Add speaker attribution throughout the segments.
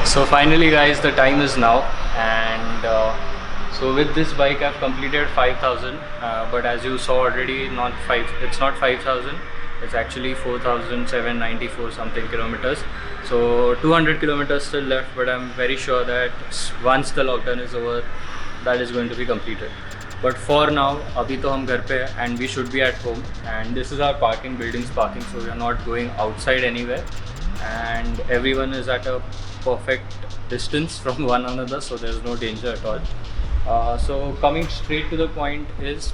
Speaker 1: So finally guys, the time is now, and so with this bike I've completed 5000, but as you saw already, it's not 5000, it's actually 4794 something kilometers. So 200 kilometers still left, but I'm very sure that once the lockdown is over, that is going to be completed. But for now, abhi to hum ghar pe hai and we should be at home, and this is our parking, building's parking, so we are not going outside anywhere, and everyone is at a perfect distance from one another, so there's no danger at all. So coming straight to the point is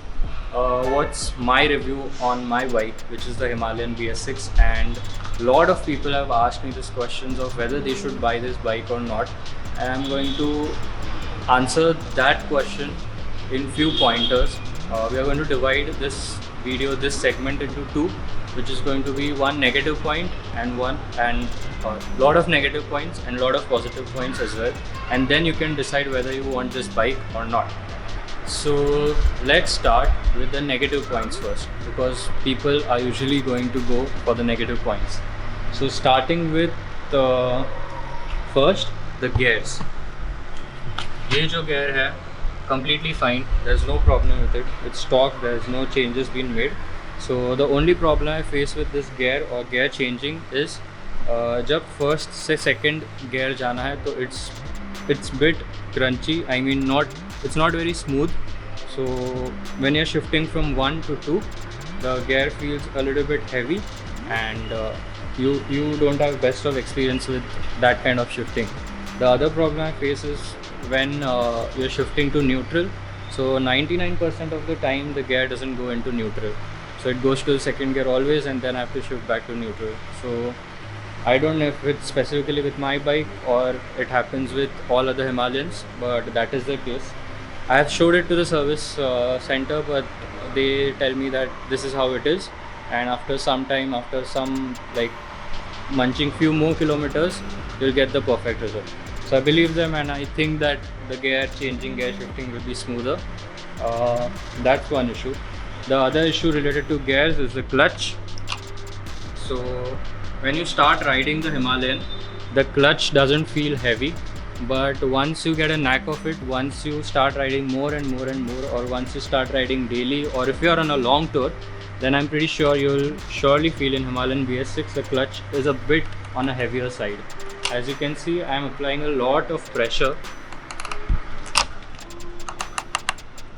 Speaker 1: what's my review on my bike, which is the Himalayan BS6, and lot of people have asked me these questions of whether they should buy this bike or not, and I'm going to answer that question in few pointers. We are going to divide this video, this segment into two, which is going to be one negative point and lot of negative points and lot of positive points as well, and then you can decide whether you want this bike or not. So let's start with the negative points first, because people are usually going to go for the negative points. So starting with first, the gears. ये जो gear है completely fine, there's no problem with it, it's stock, there's no changes been made. So the only problem I face with this gear or gear changing is जब first से second gear जाना है तो it's bit crunchy, I mean it's not very smooth. So when you're shifting from 1 to 2, the gear feels a little bit heavy, and you don't have best of experience with that kind of shifting. The other problem I face is when you're shifting to neutral. So 99% of the time the gear doesn't go into neutral, so it goes to the second gear always, and then I have to shift back to neutral. So I don't know if it's specifically with my bike or it happens with all other Himalayans, but that is the case. I have showed it to the service center, but they tell me that this is how it is, and after some time, after some like munching few more kilometers, you'll get the perfect result. So I believe them, and I think that the gear changing, gear shifting will be smoother. That's one issue. The other issue related to gears is the clutch. So when you start riding the Himalayan, the clutch doesn't feel heavy, but once you get a knack of it, once you start riding more and more and more, or once you start riding daily, or if you are on a long tour, then I'm pretty sure you'll surely feel in Himalayan BS6 the clutch is a bit on a heavier side. As you can see, I'm applying a lot of pressure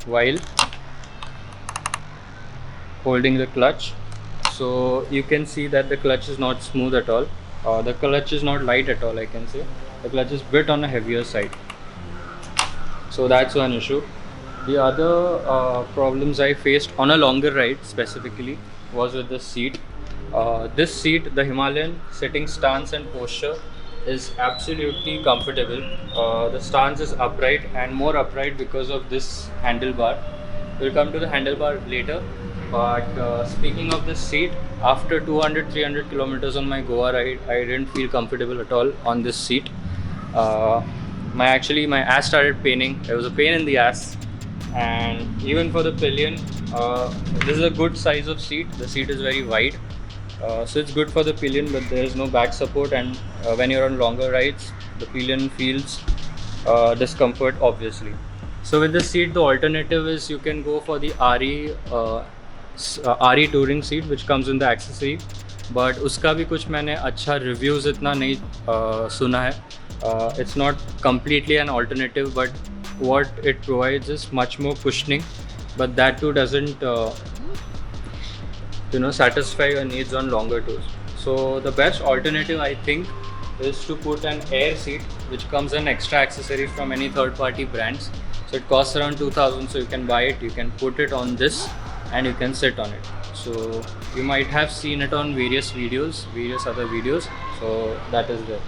Speaker 1: while holding the clutch. So you can see that the clutch is not smooth at all, the clutch is not light at all, I can say. The clutch is bit on a heavier side, so that's one issue. The other problems I faced on a longer ride specifically was with the seat. This seat, the Himalayan sitting stance and posture is absolutely comfortable. The stance is upright, and more upright because of this handlebar. We'll come to the handlebar later. But speaking of the seat, after 200-300 kilometers on my Goa ride, I didn't feel comfortable at all on this seat. My ass started paining. There was a pain in the ass, and even for the pillion, this is a good size of seat. The seat is very wide, so it's good for the pillion, but there is no back support, and when you're on longer rides, the pillion feels discomfort obviously. So with the seat, the alternative is you can go for the RE touring seat, which comes in the accessory, but उसका भी कुछ मैंने अच्छा reviews इतना नहीं सुना है. It's not completely an alternative, but what it provides is much more cushioning, but that too doesn't satisfy your needs on longer tours. So the best alternative I think is to put an air seat, which comes an extra accessory from any third party brands. So it costs around 2000, so you can buy it, you can put it on this, and you can sit on it. So you might have seen it on various other videos, so that is there.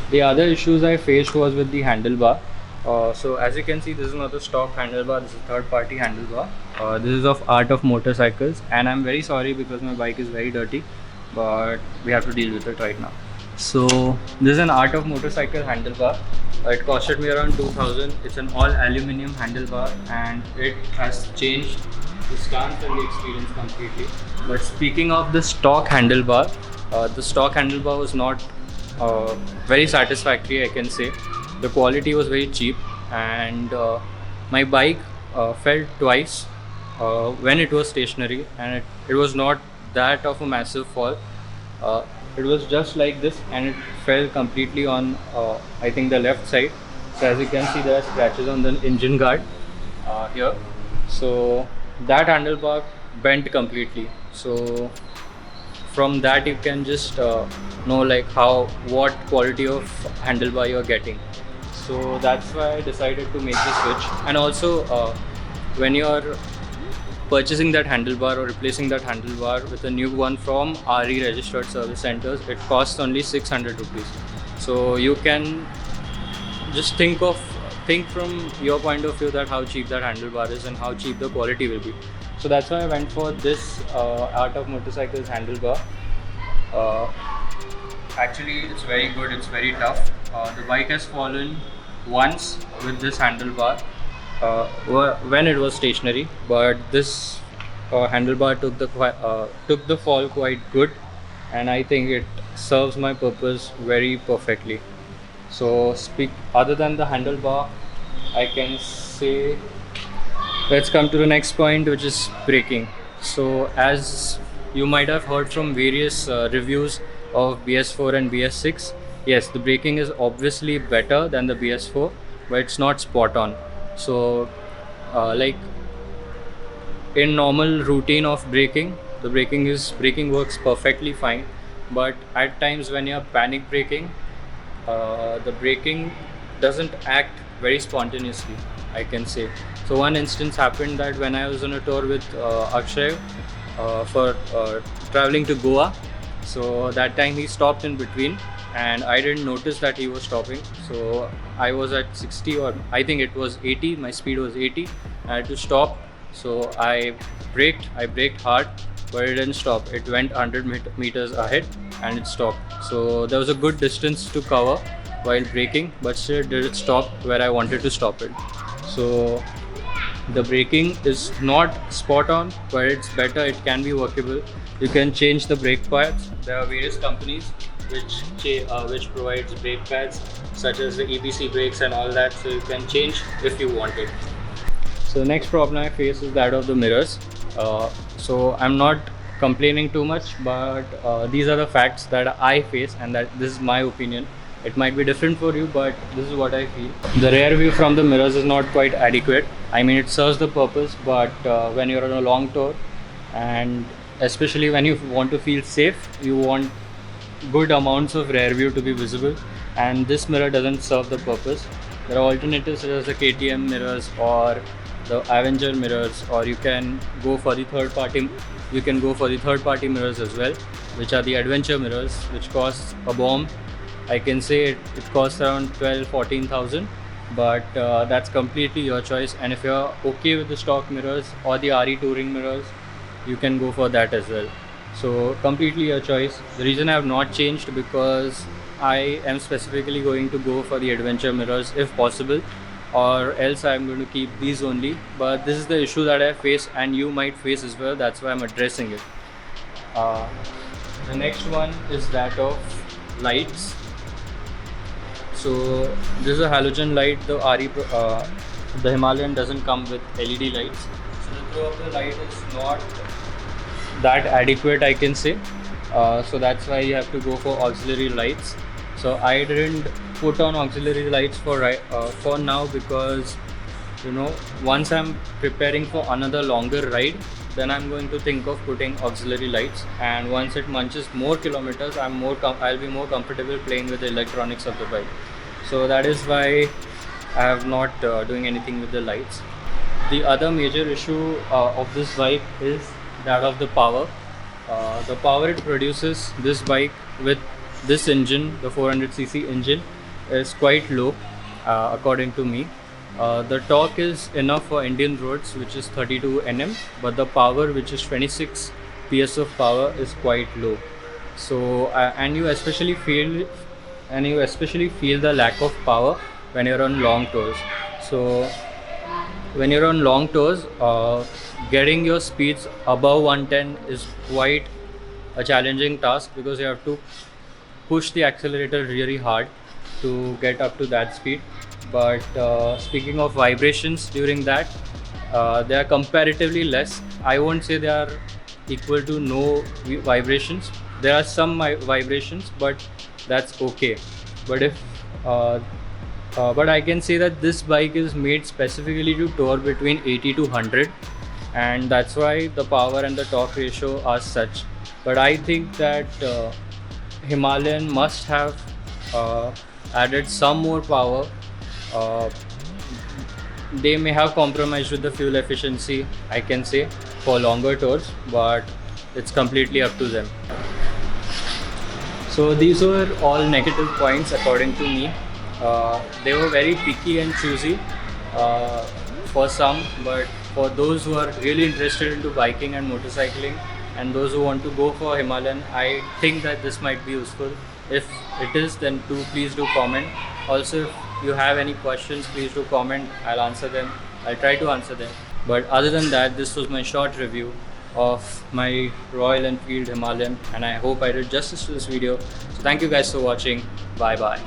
Speaker 1: The other issues I faced was with the handlebar. So as you can see, this is not the stock handlebar, this is a third party handlebar. This is of Art of Motorcycles, and I'm very sorry because my bike is very dirty, but we have to deal with it right now. So this is an Art of Motorcycle handlebar. It costed me around 2000. It's an all aluminium handlebar, and it has changed the stance and the experience completely. But speaking of the stock handlebar, The stock handlebar was not very satisfactory, I can say. The quality was very cheap, and my bike fell twice when it was stationary, and it was not that of a massive fall. uh, it was just like this, and it fell completely on I think the left side. So as you can see, there are scratches on the engine guard here. So that handlebar bent completely. So from that you can just know like what quality of handlebar you're getting. So that's why I decided to make the switch. And also when you're purchasing that handlebar or replacing that handlebar with a new one from RE registered service centers, it costs only 600 rupees. So you can just think from your point of view that how cheap that handlebar is and how cheap the quality will be. So that's why I went for this Art of Motorcycles handlebar. uh, Actually, it's very good, it's very tough. The bike has fallen once with this handlebar when it was stationary, but this handlebar took the fall quite good, and I think it serves my purpose very perfectly. So speak other than the handlebar, I can say, let's come to the next point, which is braking. So as you might have heard from various reviews of BS4 and BS6, yes, the braking is obviously better than the BS4, but it's not spot on. So like in normal routine of braking, the braking works perfectly fine. But at times when you're panic braking, the braking doesn't act very spontaneously, I can say. So one instance happened that when I was on a tour with Akshay for traveling to Goa. So that time he stopped in between, and I didn't notice that he was stopping. So I was at 60, or I think it was 80. My speed was 80. I had to stop. So I braked hard, but it didn't stop. It went 100 meters ahead and it stopped. So there was a good distance to cover while braking, but still did it stop where I wanted to stop it. So the braking is not spot on, but it's better. It can be workable. You can change the brake pads. There are various companies which provides brake pads, such as the EBC brakes and all that. So you can change if you want it. So the next problem I face is that of the mirrors. So I'm not complaining too much, but these are the facts that I face, and that this is my opinion. It might be different for you, but this is what I feel. The rear view from the mirrors is not quite adequate. I mean, it serves the purpose, but when you're on a long tour, and especially when you want to feel safe, you want good amounts of rear view to be visible, and this mirror doesn't serve the purpose. There are alternatives such as the KTM mirrors or the Avenger mirrors, or you can go for the third party mirrors as well, which are the adventure mirrors, which cost a bomb. I can say it costs around 12-14,000, but that's completely your choice. And if you're okay with the stock mirrors or the RE touring mirrors, you can go for that as well. So completely your choice. The reason I have not changed, because I am specifically going to go for the adventure mirrors if possible, or else I'm going to keep these only. But this is the issue that I face, and you might face as well. That's why I'm addressing it. Uh, the next one is that of lights. So this is a halogen light. The Himalayan doesn't come with LED lights. So the throw of the light is not that adequate, I can say. So that's why you have to go for auxiliary lights. So I didn't put on auxiliary lights for now, because once I'm preparing for another longer ride, then I'm going to think of putting auxiliary lights. And once it munches more kilometers, I'll be more comfortable playing with the electronics of the bike. So that is why I have not doing anything with the lights. The other major issue of this bike is that of the power. The power it produces, this bike with this engine, the 400cc engine, is quite low according to me. The torque is enough for Indian roads, which is 32 Nm, but the power, which is 26 PS of power, is quite low. So and you especially feel the lack of power when you're on long tours. So when you're on long tours, getting your speeds above 110 is quite a challenging task because you have to push the accelerator really hard to get up to that speed. But speaking of vibrations during that, they are comparatively less. I won't say they are equal to no vibrations. There are some vibrations, but that's okay. But if but I can say that this bike is made specifically to tour between 80 to 100, and that's why the power and the torque ratio are such. But I think that Himalayan must have added some more power. Uh, they may have compromised with the fuel efficiency, I can say, for longer tours, but it's completely up to them. So these were all negative points according to me. They were very picky and choosy uh, for some, but for those who are really interested into biking and motorcycling and those who want to go for Himalayan, I think that this might be useful. If it is, then please do comment. Also, if you have any questions, please do comment. I'll answer them. I'll try to answer them. But other than that, this was my short review of my Royal Enfield Himalayan, and I hope I did justice to this video. So thank you guys for watching. Bye bye.